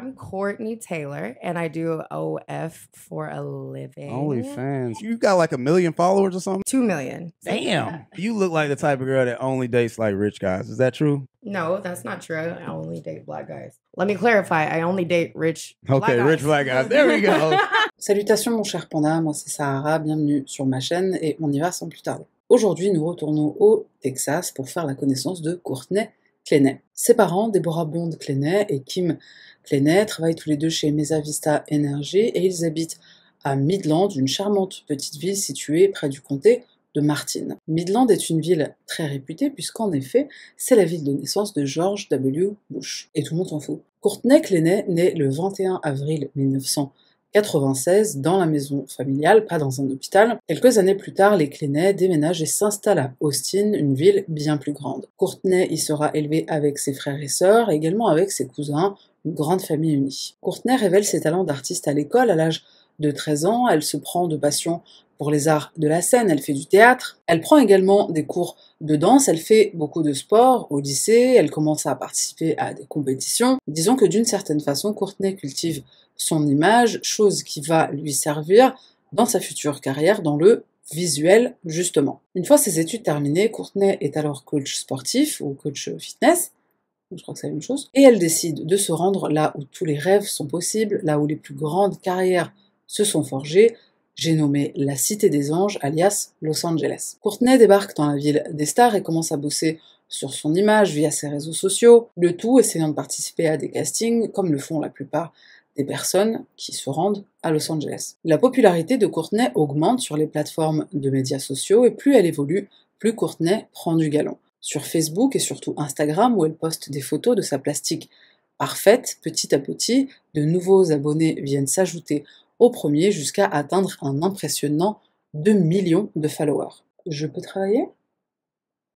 I'm Courtney Taylor, and I do OF for a living. OnlyFans. You got like 1 million followers or something? 2 million. Damn. You look like the type of girl that only dates like rich guys. Is that true? No, that's not true. I only date black guys. Let me clarify. I only date rich black Okay, guys. rich black guys. There we go. Salutations mon cher panda, moi c'est Sahara, bienvenue sur ma chaîne et on y va sans plus tarder. Aujourd'hui nous retournons au Texas pour faire la connaissance de Courtney Clenay. Ses parents, Deborah Bond Clenay et Kim Clenay, travaillent tous les deux chez Mesa Vista Energy et ils habitent à Midland, une charmante petite ville située près du comté de Martin. Midland est une ville très réputée puisqu'en effet, c'est la ville de naissance de George W. Bush. Et tout le monde s'en fout. Courtney Clenay naît le 21 avril 1996 dans la maison familiale, pas dans un hôpital. Quelques années plus tard, les Clenay déménagent et s'installent à Austin, une ville bien plus grande. Courtney y sera élevée avec ses frères et sœurs, et également avec ses cousins, une grande famille unie. Courtney révèle ses talents d'artiste à l'école à l'âge de 13 ans, elle se prend de passion pour les arts de la scène, elle fait du théâtre, elle prend également des cours de danse, elle fait beaucoup de sport au lycée, elle commence à participer à des compétitions. Disons que d'une certaine façon, Courtney cultive son image, chose qui va lui servir dans sa future carrière dans le visuel, justement. Une fois ses études terminées, Courtney est alors coach sportif ou coach fitness, je crois que c'est la même chose, et elle décide de se rendre là où tous les rêves sont possibles, là où les plus grandes carrières se sont forgées. J'ai nommé la Cité des Anges, alias Los Angeles. Courtney débarque dans la ville des stars et commence à bosser sur son image via ses réseaux sociaux, le tout essayant de participer à des castings, comme le font la plupart des personnes qui se rendent à Los Angeles. La popularité de Courtney augmente sur les plateformes de médias sociaux et plus elle évolue, plus Courtney prend du galon. Sur Facebook et surtout Instagram, où elle poste des photos de sa plastique parfaite, petit à petit, de nouveaux abonnés viennent s'ajouter au premier jusqu'à atteindre un impressionnant 2 millions de followers. Je peux travailler ?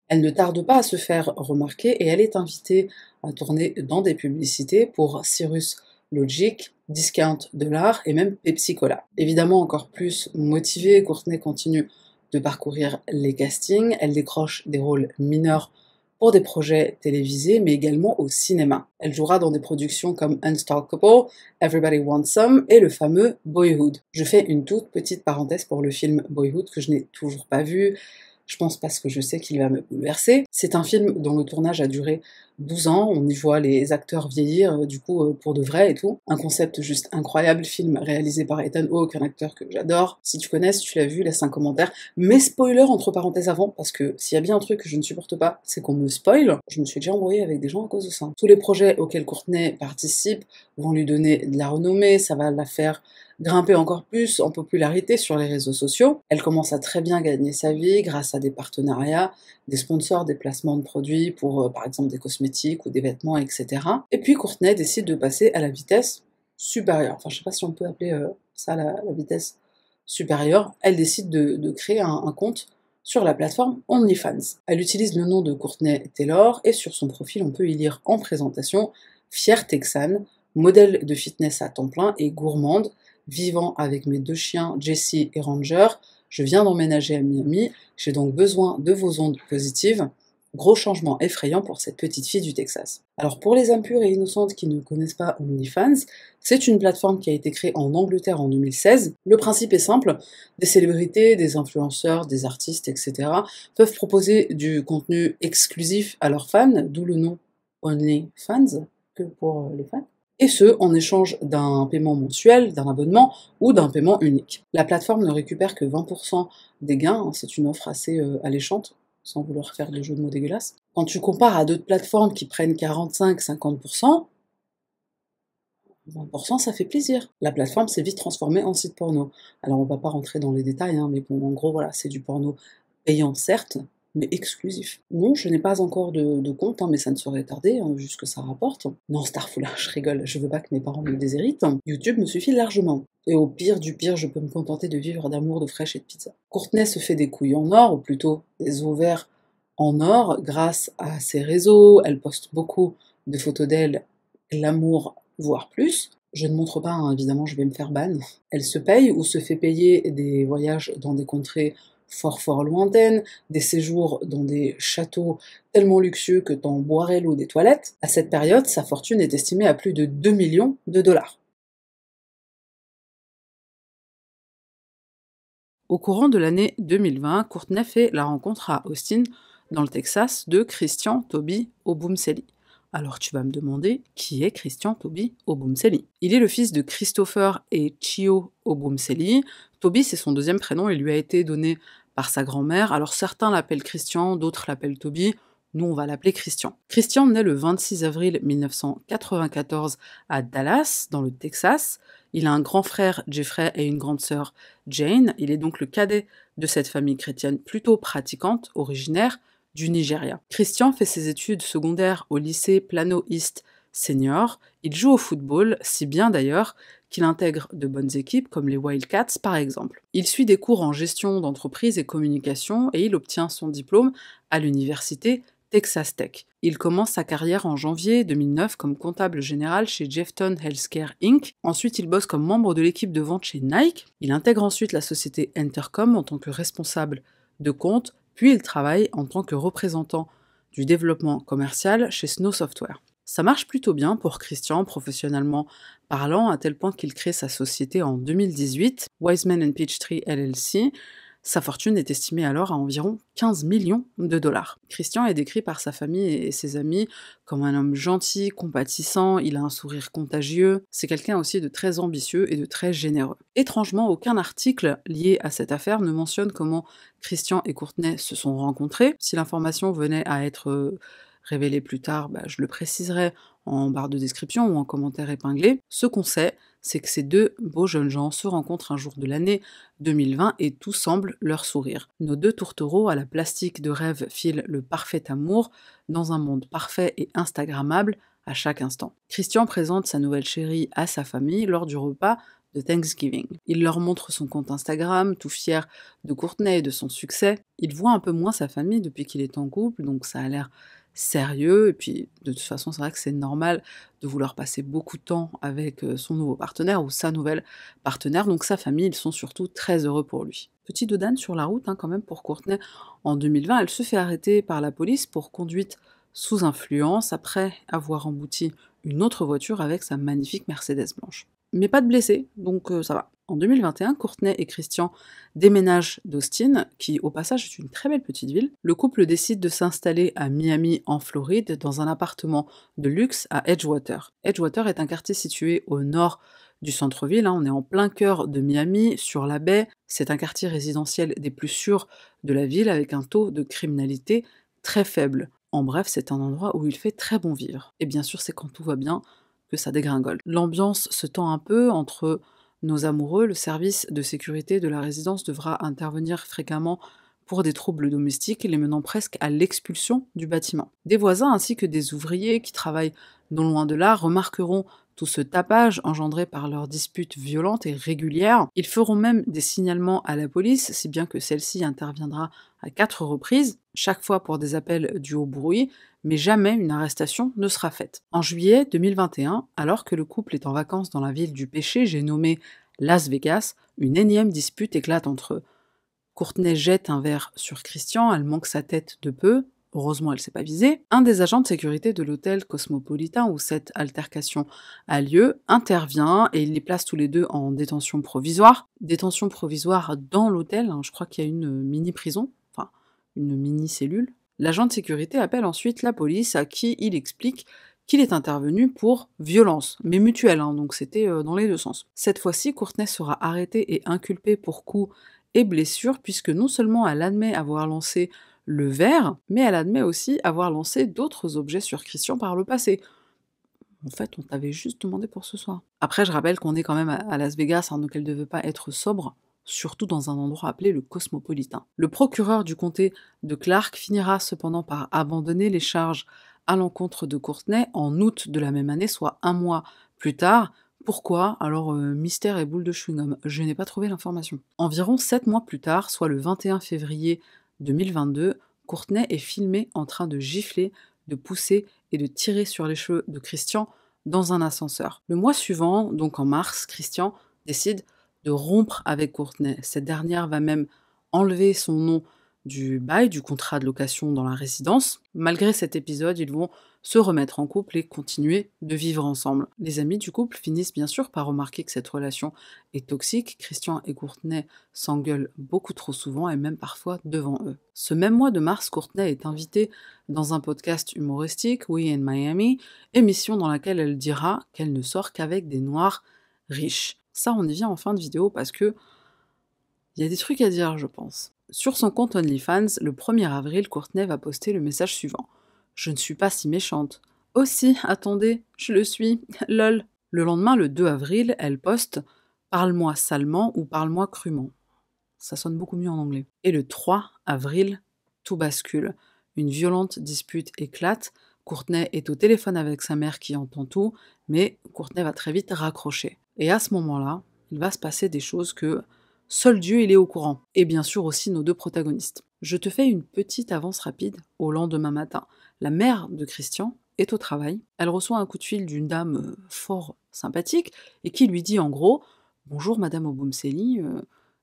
Elle ne tarde pas à se faire remarquer et elle est invitée à tourner dans des publicités pour Cirrus Logic, Discount de l'art et même Pepsi Cola. Évidemment encore plus motivée, Courtney continue de parcourir les castings, elle décroche des rôles mineurs pour des projets télévisés, mais également au cinéma. Elle jouera dans des productions comme Unstoppable, Everybody Wants Some et le fameux Boyhood. Je fais une toute petite parenthèse pour le film Boyhood que je n'ai toujours pas vu. Je pense parce que je sais qu'il va me bouleverser. C'est un film dont le tournage a duré 12 ans, on y voit les acteurs vieillir, du coup, pour de vrai et tout. Un concept juste incroyable, film réalisé par Ethan Hawke, un acteur que j'adore. Si tu connais, si tu l'as vu, laisse un commentaire. Mais spoiler entre parenthèses avant, parce que s'il y a bien un truc que je ne supporte pas, c'est qu'on me spoil. Je me suis déjà embrouillée avec des gens à cause de ça. Tous les projets auxquels Courtney participe vont lui donner de la renommée, ça va la faire grimper encore plus en popularité sur les réseaux sociaux. Elle commence à très bien gagner sa vie grâce à des partenariats, des sponsors, des placements de produits pour par exemple des cosmétiques ou des vêtements, etc. Et puis Courtney décide de passer à la vitesse supérieure. Enfin, je sais pas si on peut appeler ça la vitesse supérieure. Elle décide de créer un compte sur la plateforme OnlyFans. Elle utilise le nom de Courtney Taylor et sur son profil on peut y lire en présentation « Fière Texane, modèle de fitness à temps plein et gourmande, vivant avec mes 2 chiens, Jessie et Ranger, je viens d'emménager à Miami, j'ai donc besoin de vos ondes positives. Gros changement effrayant pour cette petite fille du Texas. » Alors pour les âmes pures et innocentes qui ne connaissent pas OnlyFans, c'est une plateforme qui a été créée en Angleterre en 2016. Le principe est simple, des célébrités, des influenceurs, des artistes, etc. peuvent proposer du contenu exclusif à leurs fans, d'où le nom OnlyFans, que pour les fans. Et ce, en échange d'un paiement mensuel, d'un abonnement ou d'un paiement unique. La plateforme ne récupère que 20% des gains, c'est une offre assez alléchante, sans vouloir faire de jeux de mots dégueulasses. Quand tu compares à d'autres plateformes qui prennent 45-50%, 20% ça fait plaisir. La plateforme s'est vite transformée en site porno. Alors on va pas rentrer dans les détails, mais bon, en gros voilà, c'est du porno payant certes, mais exclusif. Non, je n'ai pas encore de compte, mais ça ne saurait tarder, vu ce que ça rapporte. Non, Starful, je rigole, je veux pas que mes parents me déshéritent. YouTube me suffit largement. Et au pire du pire, je peux me contenter de vivre d'amour, de fraîche et de pizza. Courtney se fait des couilles en or, ou plutôt des ovaires en or, grâce à ses réseaux. Elle poste beaucoup de photos d'elle, glamour, voire plus. Je ne montre pas, évidemment, je vais me faire ban. Elle se paye ou se fait payer des voyages dans des contrées fort lointaines, des séjours dans des châteaux tellement luxueux que t'en boirais l'eau des toilettes. À cette période, sa fortune est estimée à plus de 2 millions de dollars. Au courant de l'année 2020, Courtney fait la rencontre à Austin, dans le Texas, de Christian Toby Obumseli. Alors tu vas me demander, qui est Christian Toby Obumseli? Il est le fils de Christopher et Chio Obumseli. Toby, c'est son deuxième prénom, il lui a été donné par sa grand-mère. Alors certains l'appellent Christian, d'autres l'appellent Toby. Nous, on va l'appeler Christian. Christian naît le 26 avril 1994 à Dallas, dans le Texas. Il a un grand frère, Jeffrey, et une grande sœur, Jane. Il est donc le cadet de cette famille chrétienne plutôt pratiquante, originaire du Nigeria. Christian fait ses études secondaires au lycée Plano East Senior. Il joue au football, si bien d'ailleurs qu'il intègre de bonnes équipes comme les Wildcats par exemple. Il suit des cours en gestion d'entreprise et communication et il obtient son diplôme à l'université Texas Tech. Il commence sa carrière en janvier 2009 comme comptable général chez Jefton Healthcare Inc. Ensuite, il bosse comme membre de l'équipe de vente chez Nike. Il intègre ensuite la société Entercom en tant que responsable de compte, puis il travaille en tant que représentant du développement commercial chez Snow Software. Ça marche plutôt bien pour Christian, professionnellement parlant, à tel point qu'il crée sa société en 2018, Wiseman & Peachtree LLC. Sa fortune est estimée alors à environ 15 millions de dollars. Christian est décrit par sa famille et ses amis comme un homme gentil, compatissant, il a un sourire contagieux, c'est quelqu'un aussi de très ambitieux et de très généreux. Étrangement, aucun article lié à cette affaire ne mentionne comment Christian et Courtney se sont rencontrés. Si l'information venait à être révélée plus tard, je le préciserai en barre de description ou en commentaire épinglé. Ce qu'on sait, c'est que ces deux beaux jeunes gens se rencontrent un jour de l'année 2020 et tout semble leur sourire. Nos deux tourtereaux à la plastique de rêve filent le parfait amour dans un monde parfait et instagrammable à chaque instant. Christian présente sa nouvelle chérie à sa famille lors du repas de Thanksgiving. Il leur montre son compte Instagram, tout fier de Courtney et de son succès. Il voit un peu moins sa famille depuis qu'il est en couple, donc ça a l'air sérieux, et puis de toute façon c'est vrai que c'est normal de vouloir passer beaucoup de temps avec son nouveau partenaire ou sa nouvelle partenaire, donc sa famille, ils sont surtout très heureux pour lui. Petit dodane sur la route quand même pour Courtney, en 2020 elle se fait arrêter par la police pour conduite sous influence après avoir embouti une autre voiture avec sa magnifique Mercedes blanche. Mais pas de blessés, donc ça va. En 2021, Courtney et Christian déménagent d'Austin, qui au passage est une très belle petite ville. Le couple décide de s'installer à Miami, en Floride, dans un appartement de luxe à Edgewater. Edgewater est un quartier situé au nord du centre-ville, on est en plein cœur de Miami, sur la baie. C'est un quartier résidentiel des plus sûrs de la ville, avec un taux de criminalité très faible. En bref, c'est un endroit où il fait très bon vivre. Et bien sûr, c'est quand tout va bien que ça dégringole. L'ambiance se tend un peu entre nos amoureux, le service de sécurité de la résidence devra intervenir fréquemment pour des troubles domestiques, les menant presque à l'expulsion du bâtiment. Des voisins ainsi que des ouvriers qui travaillent non loin de là remarqueront tout ce tapage engendré par leurs disputes violentes et régulières. Ils feront même des signalements à la police, si bien que celle-ci interviendra à 4 reprises, chaque fois pour des appels dus au bruit, mais jamais une arrestation ne sera faite. En juillet 2021, alors que le couple est en vacances dans la ville du péché, j'ai nommé Las Vegas, une énième dispute éclate entre eux. Courtney jette un verre sur Christian, elle manque sa tête de peu, heureusement elle s'est pas visée. Un des agents de sécurité de l'hôtel Cosmopolitan où cette altercation a lieu intervient et il les place tous les deux en détention provisoire. Détention provisoire dans l'hôtel, je crois qu'il y a une mini-prison, enfin une mini-cellule. L'agent de sécurité appelle ensuite la police à qui il explique qu'il est intervenu pour violence, mais mutuelle, donc c'était dans les deux sens. Cette fois-ci, Courtney sera arrêtée et inculpée pour coups et blessures, puisque non seulement elle admet avoir lancé le verre, mais elle admet aussi avoir lancé d'autres objets sur Christian par le passé. En fait, on t'avait juste demandé pour ce soir. Après, je rappelle qu'on est quand même à Las Vegas, donc elle ne devait pas être sobre, surtout dans un endroit appelé le Cosmopolitan. Le procureur du comté de Clark finira cependant par abandonner les charges à l'encontre de Courtney en août de la même année, soit 1 mois plus tard. Pourquoi? Alors, mystère et boule de chewing-gum, je n'ai pas trouvé l'information. Environ 7 mois plus tard, soit le 21 février 2022, Courtney est filmée en train de gifler, de pousser et de tirer sur les cheveux de Christian dans un ascenseur. Le mois suivant, donc en mars, Christian décide de rompre avec Courtney. Cette dernière va même enlever son nom du bail, du contrat de location dans la résidence. Malgré cet épisode, ils vont se remettre en couple et continuer de vivre ensemble. Les amis du couple finissent bien sûr par remarquer que cette relation est toxique. Christian et Courtney s'engueulent beaucoup trop souvent et même parfois devant eux. Ce même mois de mars, Courtney est invitée dans un podcast humoristique, We in Miami, émission dans laquelle elle dira qu'elle ne sort qu'avec des noirs riches. Ça, on y vient en fin de vidéo parce que il y a des trucs à dire, je pense. Sur son compte OnlyFans, le 1er avril, Courtney va poster le message suivant. « Je ne suis pas si méchante. Aussi, attendez, je le suis. Lol. » Le lendemain, le 2 avril, elle poste « Parle-moi salement ou parle-moi crûment. » Ça sonne beaucoup mieux en anglais. Et le 3 avril, tout bascule. Une violente dispute éclate. Courtney est au téléphone avec sa mère qui entend tout, mais Courtney va très vite raccrocher. Et à ce moment-là, il va se passer des choses que seul Dieu il est au courant. Et bien sûr aussi nos deux protagonistes. Je te fais une petite avance rapide au lendemain matin. La mère de Christian est au travail. Elle reçoit un coup de fil d'une dame fort sympathique et qui lui dit en gros « Bonjour Madame Oboumseli,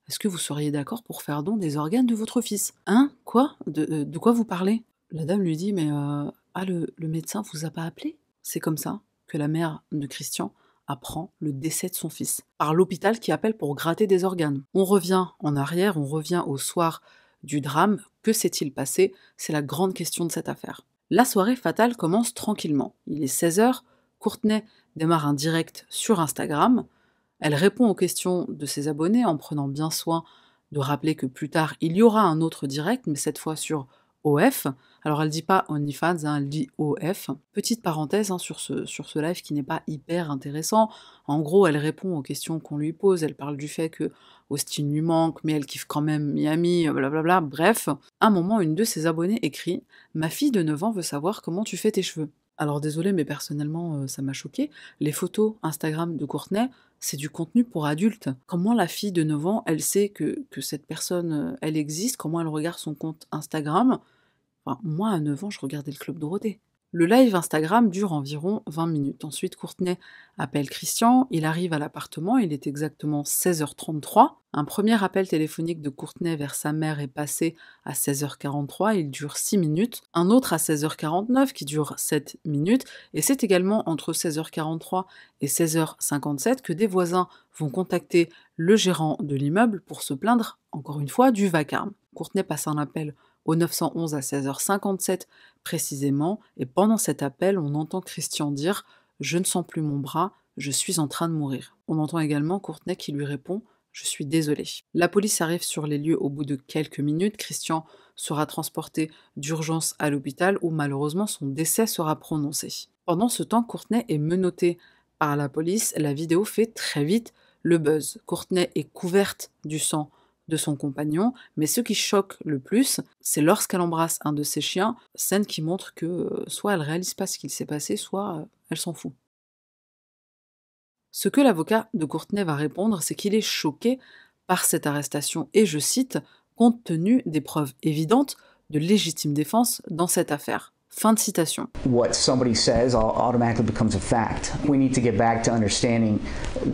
est-ce que vous seriez d'accord pour faire don des organes de votre fils ?»« Hein? Quoi? De quoi vous parlez ?» La dame lui dit « Mais le médecin vous a pas appelé ?» C'est comme ça que la mère de Christian apprend le décès de son fils, par l'hôpital qui appelle pour gratter des organes. On revient en arrière, on revient au soir du drame. Que s'est-il passé? C'est la grande question de cette affaire. La soirée fatale commence tranquillement. Il est 16h, Courtney démarre un direct sur Instagram. Elle répond aux questions de ses abonnés en prenant bien soin de rappeler que plus tard, il y aura un autre direct, mais cette fois sur OF. Alors elle dit pas OnlyFans, elle dit OF. Petite parenthèse sur ce live qui n'est pas hyper intéressant. En gros, elle répond aux questions qu'on lui pose, elle parle du fait que Austin lui manque, mais elle kiffe quand même Miami, blablabla. Bref, à un moment, une de ses abonnées écrit « Ma fille de 9 ans veut savoir comment tu fais tes cheveux. » Alors désolé, mais personnellement, ça m'a choqué. Les photos Instagram de Courtney, c'est du contenu pour adultes. Comment la fille de 9 ans, elle sait que cette personne, elle existe? Comment elle regarde son compte Instagram? Enfin, moi, à 9 ans, je regardais le Club Dorothée. Le live Instagram dure environ 20 minutes. Ensuite, Courtney appelle Christian, il arrive à l'appartement, il est exactement 16h33. Un premier appel téléphonique de Courtney vers sa mère est passé à 16h43, il dure 6 minutes. Un autre à 16h49 qui dure 7 minutes. Et c'est également entre 16h43 et 16h57 que des voisins vont contacter le gérant de l'immeuble pour se plaindre, encore une fois, du vacarme. Courtney passe un appel au 911 à 16h57 précisément, et pendant cet appel, on entend Christian dire « Je ne sens plus mon bras, je suis en train de mourir ». On entend également Courtney qui lui répond « Je suis désolé ». La police arrive sur les lieux au bout de quelques minutes, Christian sera transporté d'urgence à l'hôpital où malheureusement son décès sera prononcé. Pendant ce temps, Courtney est menottée par la police, la vidéo fait très vite le buzz. Courtney est couverte du sang de son compagnon, mais ce qui choque le plus, c'est lorsqu'elle embrasse un de ses chiens, scène qui montre que soit elle réalise pas ce qu'il s'est passé, soit elle s'en fout. Ce que l'avocat de Courtney va répondre, c'est qu'il est choqué par cette arrestation, et je cite, « compte tenu des preuves évidentes de légitime défense dans cette affaire ». Fin de citation. What somebody says automatically becomes a fact. We need to get back to understanding,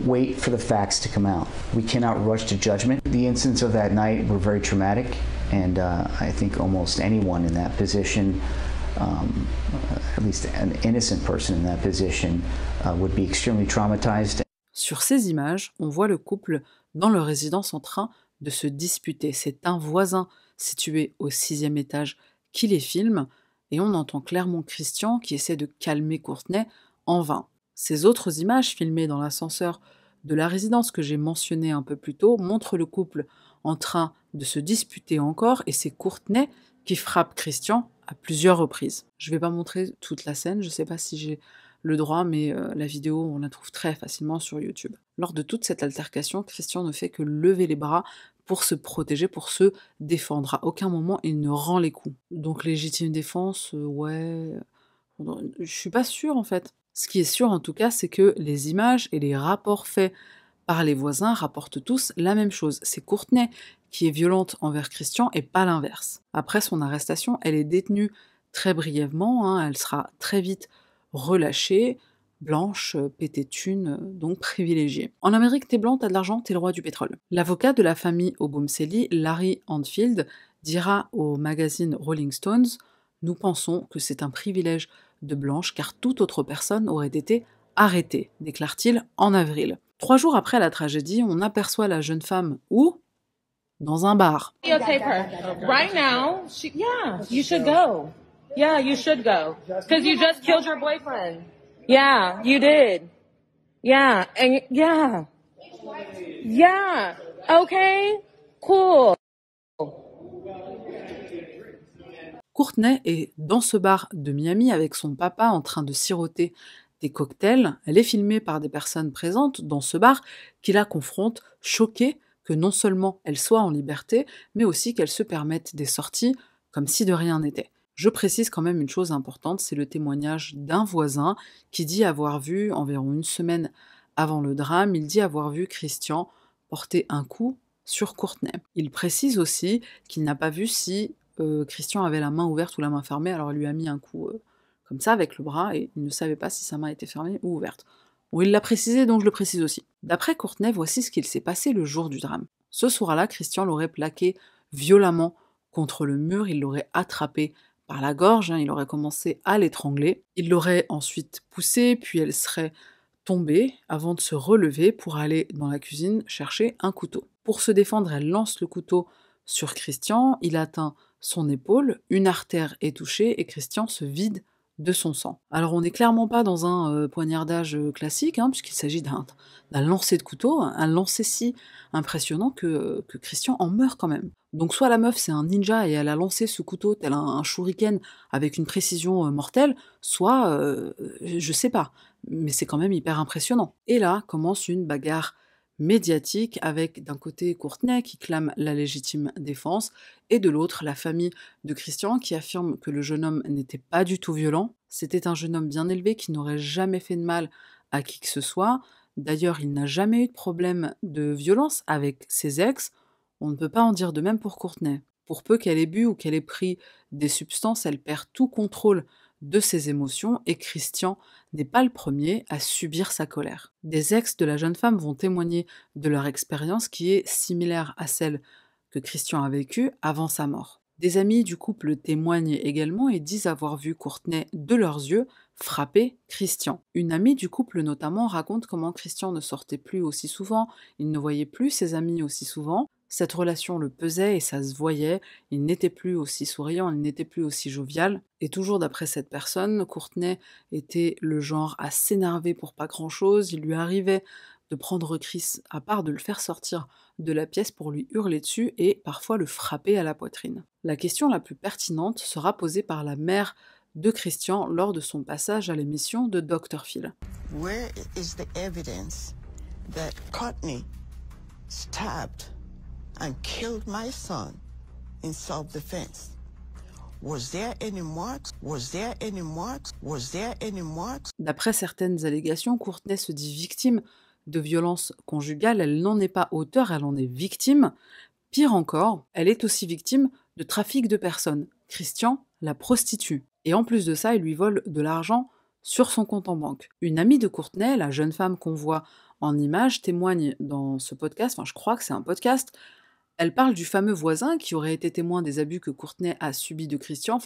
wait for the facts to come out. We cannot rush to judgment. The incidents of that night were very traumatic, and I think almost anyone in that position, at least an innocent person in that position, would be extremely traumatized. Sur ces images, on voit le couple dans leur résidence en train de se disputer. C'est un voisin situé au 6e étage qui les filme, et on entend clairement Christian qui essaie de calmer Courtney en vain. Ces autres images filmées dans l'ascenseur de la résidence que j'ai mentionné un peu plus tôt montrent le couple en train de se disputer encore, et c'est Courtney qui frappe Christian à plusieurs reprises. Je vais pas montrer toute la scène, je sais pas si j'ai le droit, mais la vidéo, on la trouve très facilement sur YouTube. Lors de toute cette altercation, Christian ne fait que lever les bras pour se protéger, pour se défendre. À aucun moment, il ne rend les coups. Donc légitime défense, ouais... Je suis pas sûre, en fait. Ce qui est sûr, en tout cas, c'est que les images et les rapports faits par les voisins rapportent tous la même chose. C'est Courtney qui est violente envers Christian et pas l'inverse. Après son arrestation, elle est détenue très brièvement, elle sera très vite relâchée. blanche, pétée de thunes, donc privilégiée. En Amérique, t'es blanc, t'as de l'argent, t'es le roi du pétrole. L'avocat de la famille Obumseli, Larry Handfield, dira au magazine Rolling Stones « Nous pensons que c'est un privilège de blanche car toute autre personne aurait été arrêtée », déclare-t-il en avril. 3 jours après la tragédie, on aperçoit la jeune femme où ? Dans un bar. Videotape her. Right now, yeah, you should go. Yeah, you should go. Because you just killed your boyfriend. Yeah, you did. Yeah, and yeah. Yeah, okay, cool. Courtney est dans ce bar de Miami avec son papa en train de siroter des cocktails. Elle est filmée par des personnes présentes dans ce bar qui la confrontent, choquées que non seulement elle soit en liberté, mais aussi qu'elle se permette des sorties comme si de rien n'était. Je précise quand même une chose importante, c'est le témoignage d'un voisin qui dit avoir vu, environ une semaine avant le drame, il dit avoir vu Christian porter un coup sur Courtney. Il précise aussi qu'il n'a pas vu si Christian avait la main ouverte ou la main fermée, alors il lui a mis un coup comme ça avec le bras et il ne savait pas si sa main était fermée ou ouverte. Bon, il l'a précisé, donc je le précise aussi. D'après Courtney, voici ce qu'il s'est passé le jour du drame. Ce soir-là, Christian l'aurait plaqué violemment contre le mur, il l'aurait attrapé par la gorge, il aurait commencé à l'étrangler, il l'aurait ensuite poussée, puis elle serait tombée avant de se relever pour aller dans la cuisine chercher un couteau. Pour se défendre, elle lance le couteau sur Christian, il atteint son épaule, une artère est touchée et Christian se vide de son sang. Alors on n'est clairement pas dans un poignardage classique, puisqu'il s'agit d'un lancer de couteau, un lancer si impressionnant que Christian en meurt quand même. Donc soit la meuf c'est un ninja et elle a lancé ce couteau tel un shuriken avec une précision mortelle, soit je sais pas, mais c'est quand même hyper impressionnant. Et là commence une bagarre médiatique avec d'un côté Courtney qui clame la légitime défense et de l'autre la famille de Christian qui affirme que le jeune homme n'était pas du tout violent, c'était un jeune homme bien élevé qui n'aurait jamais fait de mal à qui que ce soit, d'ailleurs il n'a jamais eu de problème de violence avec ses ex, on ne peut pas en dire de même pour Courtney. Pour peu qu'elle ait bu ou qu'elle ait pris des substances, elle perd tout contrôle de ses émotions et Christian n'est pas le premier à subir sa colère. Des ex de la jeune femme vont témoigner de leur expérience qui est similaire à celle que Christian a vécue avant sa mort. Des amis du couple témoignent également et disent avoir vu Courtney de leurs yeux frapper Christian. Une amie du couple notamment raconte comment Christian ne sortait plus aussi souvent, il ne voyait plus ses amis aussi souvent, cette relation le pesait et ça se voyait, il n'était plus aussi souriant, il n'était plus aussi jovial. Et toujours d'après cette personne, Courtney était le genre à s'énerver pour pas grand-chose, il lui arrivait de prendre Chris à part, de le faire sortir de la pièce pour lui hurler dessus et parfois le frapper à la poitrine. La question la plus pertinente sera posée par la mère de Christian lors de son passage à l'émission de Dr. Phil. Where is the evidence that Courtney stabbed and killed my son in self-defense? Was there any marks? Was there any marks? Was there any marks? D'après certaines allégations, Courtney se dit victime de violences conjugales, elle n'en est pas auteure, elle en est victime. Pire encore, elle est aussi victime de trafic de personnes. Christian la prostitue. Et en plus de ça, il lui vole de l'argent sur son compte en banque. Une amie de Courtney, la jeune femme qu'on voit en image, témoigne dans ce podcast, je crois que c'est un podcast. Elle parle du fameux voisin qui aurait été témoin des abus que Courtney a subis de Christian,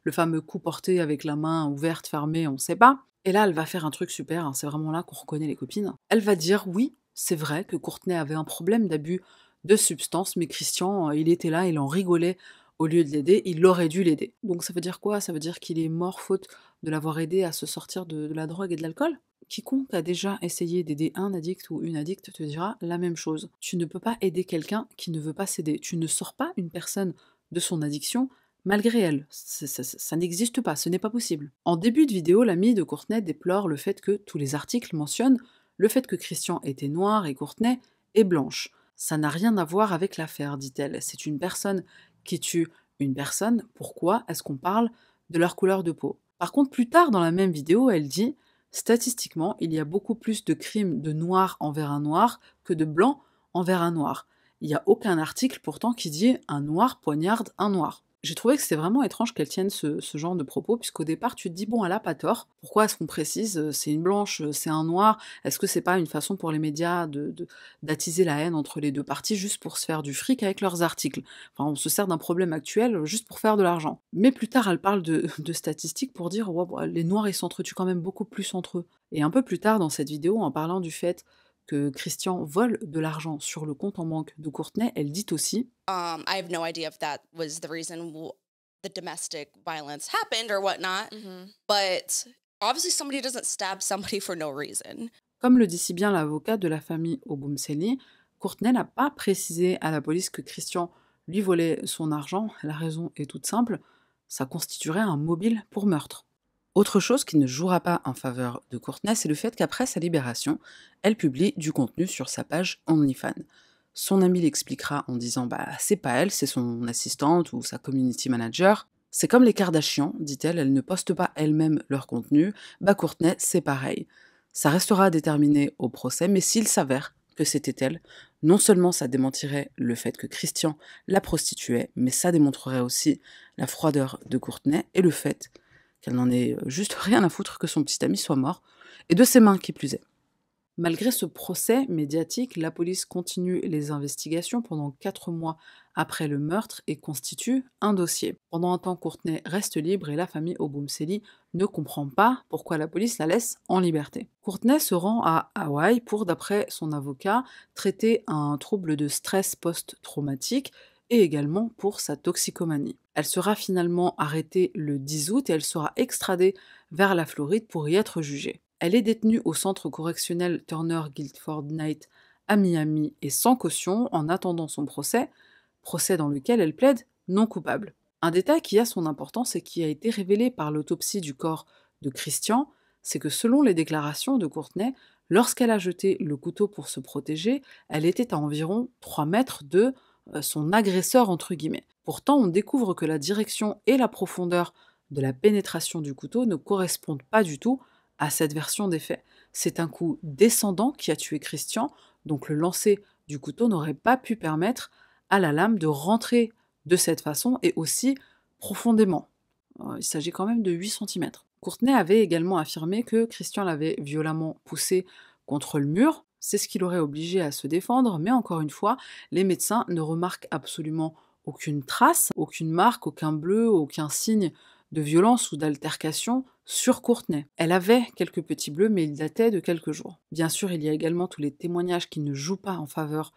le fameux coup porté avec la main ouverte, fermée, on sait pas. Et là, elle va faire un truc super, c'est vraiment là qu'on reconnaît les copines. Elle va dire, oui, c'est vrai que Courtney avait un problème d'abus de substances, mais Christian, il était là, il en rigolait au lieu de l'aider, il aurait dû l'aider. Donc ça veut dire quoi? Ça veut dire qu'il est mort faute de l'avoir aidé à se sortir de la drogue et de l'alcool? Quiconque a déjà essayé d'aider un addict ou une addicte te dira la même chose. Tu ne peux pas aider quelqu'un qui ne veut pas s'aider. Tu ne sors pas une personne de son addiction malgré elle. Ça n'existe pas, ce n'est pas possible. En début de vidéo, l'amie de Courtney déplore le fait que tous les articles mentionnent le fait que Christian était noir et Courtney est blanche. Ça n'a rien à voir avec l'affaire, dit-elle. C'est une personne qui tue une personne. Pourquoi est-ce qu'on parle de leur couleur de peau? Par contre, plus tard dans la même vidéo, elle dit « Statistiquement, il y a beaucoup plus de crimes de noir envers un noir que de blanc envers un noir. Il n'y a aucun article pourtant qui dit « Un noir poignarde un noir ». J'ai trouvé que c'était vraiment étrange qu'elle tienne ce genre de propos, puisqu'au départ, tu te dis, bon, elle a pas tort. Pourquoi est-ce qu'on précise, c'est une blanche, c'est un noir? Est-ce que c'est pas une façon pour les médias d'attiser la haine entre les deux parties juste pour se faire du fric avec leurs articles? Enfin, on se sert d'un problème actuel juste pour faire de l'argent. Mais plus tard, elle parle de statistiques pour dire, ouais, bon, les noirs, ils s'entretuent quand même beaucoup plus entre eux. Et un peu plus tard dans cette vidéo, en parlant du fait que Christian vole de l'argent sur le compte en banque de Courtney, elle dit aussi I have no idea if that was the reason the domestic violence happened or whatnot, but obviously somebody doesn't stab somebody for no reason. Comme le dit si bien l'avocat de la famille Oboumseli, Courtney n'a pas précisé à la police que Christian lui volait son argent. La raison est toute simple, ça constituerait un mobile pour meurtre. Autre chose qui ne jouera pas en faveur de Courtney, c'est le fait qu'après sa libération, elle publie du contenu sur sa page OnlyFans. Son ami l'expliquera en disant « c'est pas elle, c'est son assistante ou sa community manager ». C'est comme les Kardashians, dit-elle, elles ne postent pas elles-mêmes leur contenu. Courtney, c'est pareil. Ça restera à déterminer au procès, mais s'il s'avère que c'était elle, non seulement ça démentirait le fait que Christian la prostituait, mais ça démontrerait aussi la froideur de Courtney et le fait qu'elle n'en ait juste rien à foutre que son petit ami soit mort, et de ses mains qui plus est. Malgré ce procès médiatique, la police continue les investigations pendant 4 mois après le meurtre et constitue un dossier. Pendant un temps, Courtney reste libre et la famille Oboumseli ne comprend pas pourquoi la police la laisse en liberté. Courtney se rend à Hawaï pour, d'après son avocat, traiter un trouble de stress post-traumatique et également pour sa toxicomanie. Elle sera finalement arrêtée le 10 août et elle sera extradée vers la Floride pour y être jugée. Elle est détenue au centre correctionnel Turner Guilford Night à Miami et sans caution en attendant son procès dans lequel elle plaide non coupable. Un détail qui a son importance et qui a été révélé par l'autopsie du corps de Christian, c'est que selon les déclarations de Courtney, lorsqu'elle a jeté le couteau pour se protéger, elle était à environ 3 mètres de son agresseur entre guillemets. Pourtant, on découvre que la direction et la profondeur de la pénétration du couteau ne correspondent pas du tout à cette version des faits. C'est un coup descendant qui a tué Christian, donc le lancer du couteau n'aurait pas pu permettre à la lame de rentrer de cette façon et aussi profondément. Il s'agit quand même de 8 cm. Courtney avait également affirmé que Christian l'avait violemment poussé contre le mur, c'est ce qui l'aurait obligé à se défendre, mais encore une fois, les médecins ne remarquent absolument aucune trace, aucune marque, aucun bleu, aucun signe de violence ou d'altercation sur Courtney. Elle avait quelques petits bleus, mais ils dataient de quelques jours. Bien sûr, il y a également tous les témoignages qui ne jouent pas en faveur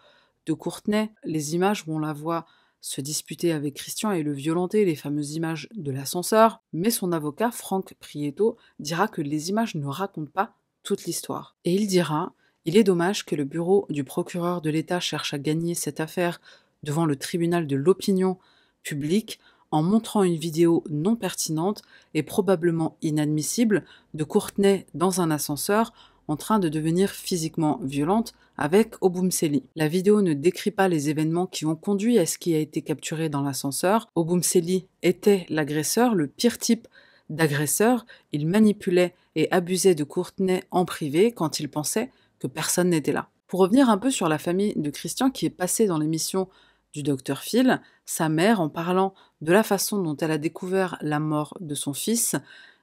de Courtney, les images où on la voit se disputer avec Christian et le violenter, les fameuses images de l'ascenseur, mais son avocat, Frank Prieto, dira que les images ne racontent pas toute l'histoire. Et il dira « Il est dommage que le bureau du procureur de l'État cherche à gagner cette affaire devant le tribunal de l'opinion publique en montrant une vidéo non pertinente et probablement inadmissible de Courtney dans un ascenseur en train de devenir physiquement violente avec Oboumseli. La vidéo ne décrit pas les événements qui ont conduit à ce qui a été capturé dans l'ascenseur. Oboumseli était l'agresseur, le pire type d'agresseur. Il manipulait et abusait de Courtney en privé quand il pensait que personne n'était là. Pour revenir un peu sur la famille de Christian qui est passée dans l'émission du Dr Phil, sa mère, en parlant de la façon dont elle a découvert la mort de son fils,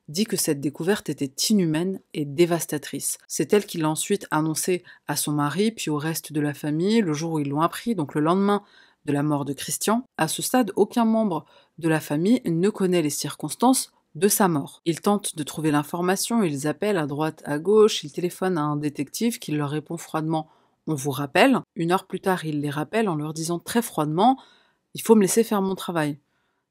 dit que cette découverte était inhumaine et dévastatrice. C'est elle qui l'a ensuite annoncé à son mari, puis au reste de la famille, le jour où ils l'ont appris, donc le lendemain de la mort de Christian. À ce stade, aucun membre de la famille ne connaît les circonstances de sa mort. Ils tentent de trouver l'information, ils appellent à droite, à gauche, ils téléphonent à un détective qui leur répond froidement « On vous rappelle ». 1 heure plus tard, il les rappelle en leur disant très froidement « Il faut me laisser faire mon travail ».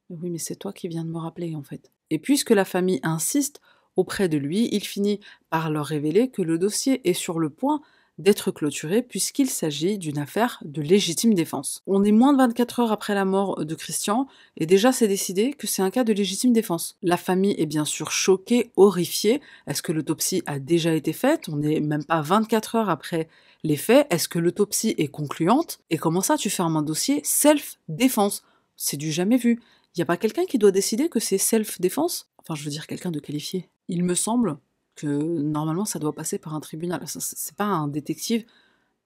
Oui, mais c'est toi qui viens de me rappeler, en fait. Et puisque la famille insiste auprès de lui, il finit par leur révéler que le dossier est sur le point d'être clôturé puisqu'il s'agit d'une affaire de légitime défense. On est moins de 24 heures après la mort de Christian et déjà c'est décidé que c'est un cas de légitime défense. La famille est bien sûr choquée, horrifiée. Est-ce que l'autopsie a déjà été faite? On n'est même pas 24 heures après les faits. Est-ce que l'autopsie est concluante? Et comment ça tu fermes un dossier self-défense? C'est du jamais vu. Il n'y a pas quelqu'un qui doit décider que c'est self-défense? Enfin, je veux dire quelqu'un de qualifié. Il me semble que normalement ça doit passer par un tribunal. C'est pas un détective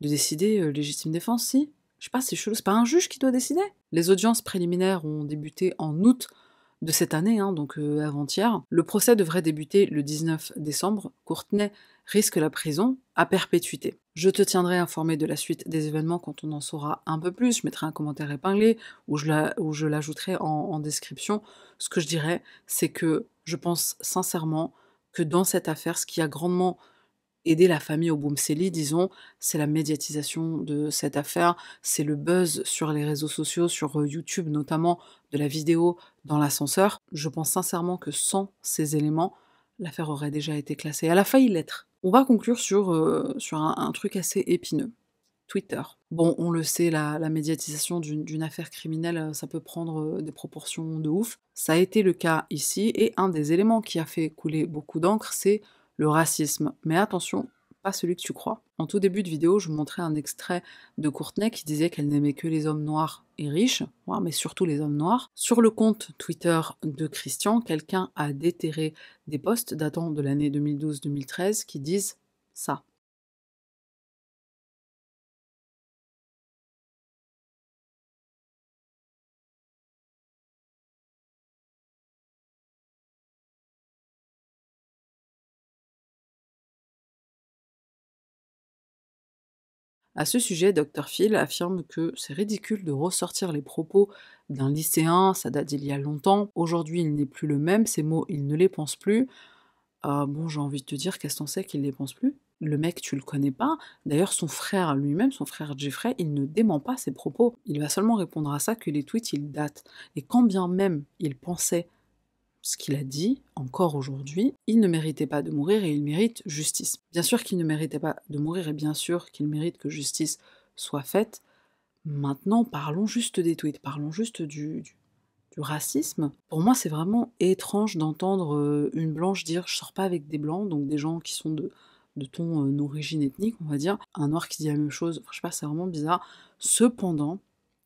de décider légitime défense, si? Je sais pas, c'est chelou, c'est pas un juge qui doit décider? Les audiences préliminaires ont débuté en août de cette année, hein, donc avant-hier. Le procès devrait débuter le 19 décembre. Courtney risque la prison à perpétuité. Je te tiendrai informé de la suite des événements quand on en saura un peu plus. Je mettrai un commentaire épinglé ou je l'ajouterai en description. Ce que je dirais, c'est que je pense sincèrement que dans cette affaire, ce qui a grandement aider la famille au Boumseli, disons, c'est la médiatisation de cette affaire, c'est le buzz sur les réseaux sociaux, sur YouTube notamment, de la vidéo dans l'ascenseur. Je pense sincèrement que sans ces éléments, l'affaire aurait déjà été classée. Elle a failli l'être. On va conclure sur un truc assez épineux. Twitter. Bon, on le sait, la médiatisation d'une affaire criminelle, ça peut prendre des proportions de ouf. Ça a été le cas ici, et un des éléments qui a fait couler beaucoup d'encre, c'est le racisme. Mais attention, pas celui que tu crois. En tout début de vidéo, je vous montrais un extrait de Courtney qui disait qu'elle n'aimait que les hommes noirs et riches, ouais, mais surtout les hommes noirs. Sur le compte Twitter de Christian, quelqu'un a déterré des posts datant de l'année 2012-2013 qui disent ça. À ce sujet, Dr Phil affirme que c'est ridicule de ressortir les propos d'un lycéen, ça date d'il y a longtemps. Aujourd'hui, il n'est plus le même, ces mots, il ne les pense plus. Bon, j'ai envie de te dire, qu'est-ce qu'on sait qu'il les pense plus? Le mec, tu le connais pas. D'ailleurs, son frère lui-même, son frère Jeffrey, il ne dément pas ses propos. Il va seulement répondre à ça que les tweets, ils datent. Et quand bien même il pensait ce qu'il a dit, encore aujourd'hui, il ne méritait pas de mourir et il mérite justice. Bien sûr qu'il ne méritait pas de mourir et bien sûr qu'il mérite que justice soit faite. Maintenant, parlons juste des tweets, parlons juste du racisme. Pour moi, c'est vraiment étrange d'entendre une blanche dire « je sors pas avec des blancs », donc des gens qui sont de ton origine ethnique, on va dire. Un noir qui dit la même chose, enfin, je sais pas, c'est vraiment bizarre. Cependant,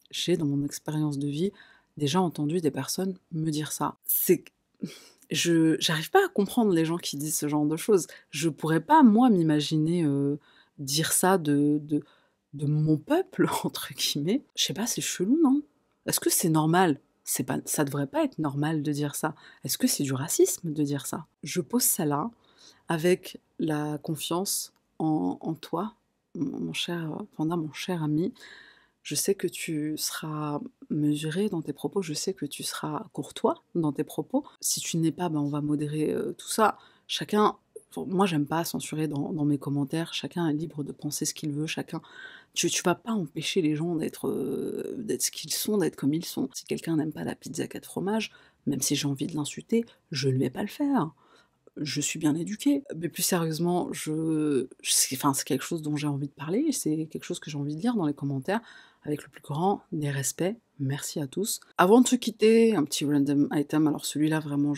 j'ai, dans mon expérience de vie, déjà entendu des personnes me dire ça. J'arrive pas à comprendre les gens qui disent ce genre de choses. Je pourrais pas, moi, m'imaginer dire ça de mon peuple, entre guillemets. Je sais pas, c'est chelou, non? Est-ce que c'est normal? Ça devrait pas être normal de dire ça. Est-ce que c'est du racisme de dire ça? Je pose ça là, avec la confiance en toi, mon cher Panda, mon cher ami. Je sais que tu seras mesuré dans tes propos, je sais que tu seras courtois dans tes propos. Si tu n'es pas, ben on va modérer tout ça. Chacun, moi j'aime pas censurer dans mes commentaires, chacun est libre de penser ce qu'il veut, chacun... Tu vas pas empêcher les gens d'être ce qu'ils sont, d'être comme ils sont. Si quelqu'un n'aime pas la pizza 4 fromages, même si j'ai envie de l'insulter, je ne vais pas le faire. Je suis bien éduquée. Mais plus sérieusement, c'est quelque chose dont j'ai envie de parler, c'est quelque chose que j'ai envie de lire dans les commentaires, avec le plus grand des respects. Merci à tous. Avant de se quitter, un petit random item, alors celui-là vraiment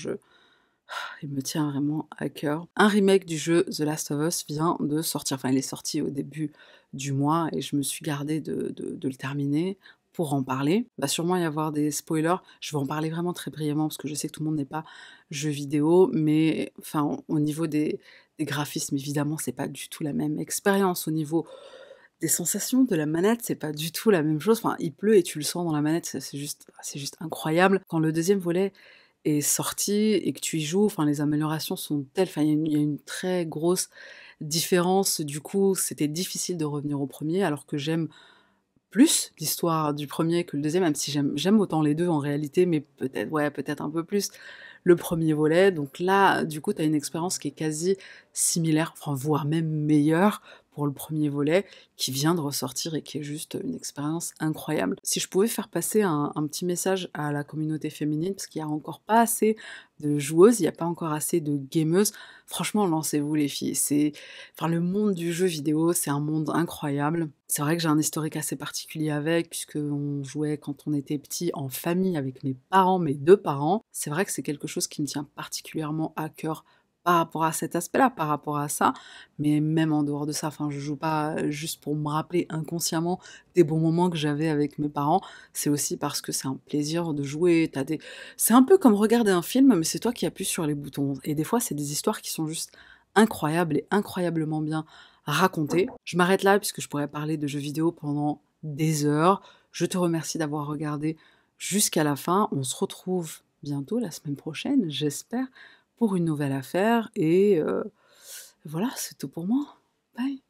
il me tient vraiment à cœur. Un remake du jeu The Last of Us vient de sortir, enfin il est sorti au début du mois et je me suis gardée de le terminer pour en parler. Il va sûrement y avoir des spoilers, je vais en parler vraiment très brièvement parce que je sais que tout le monde n'est pas jeu vidéo, mais enfin au niveau des graphismes évidemment c'est pas du tout la même expérience, au niveau des sensations de la manette c'est pas du tout la même chose, enfin il pleut et tu le sens dans la manette, c'est juste incroyable. Quand le deuxième volet est sorti et que tu y joues, enfin les améliorations sont telles, enfin il y a une très grosse différence, du coup c'était difficile de revenir au premier, alors que j'aime plus l'histoire du premier que le deuxième, même si j'aime autant les deux en réalité, mais peut-être un peu plus le premier volet. Donc là, du coup, t'as une expérience qui est quasi similaire, enfin voire même meilleure pour le premier volet, qui vient de ressortir et qui est juste une expérience incroyable. Si je pouvais faire passer un petit message à la communauté féminine, parce qu'il n'y a encore pas assez de joueuses, il n'y a pas encore assez de gameuses, franchement, lancez-vous les filles. Enfin, le monde du jeu vidéo, c'est un monde incroyable. C'est vrai que j'ai un historique assez particulier avec, puisqu'on jouait quand on était petit en famille avec mes parents, mes deux parents. C'est vrai que c'est quelque chose qui me tient particulièrement à cœur par rapport à cet aspect-là, par rapport à ça, mais même en dehors de ça, enfin je joue pas juste pour me rappeler inconsciemment des bons moments que j'avais avec mes parents, c'est aussi parce que c'est un plaisir de jouer, c'est un peu comme regarder un film, mais c'est toi qui appuies sur les boutons, et des fois c'est des histoires qui sont juste incroyables et incroyablement bien racontées. Je m'arrête là puisque je pourrais parler de jeux vidéo pendant des heures. Je te remercie d'avoir regardé jusqu'à la fin. On se retrouve bientôt, la semaine prochaine, j'espère, pour une nouvelle affaire. Et voilà, c'est tout pour moi. Bye.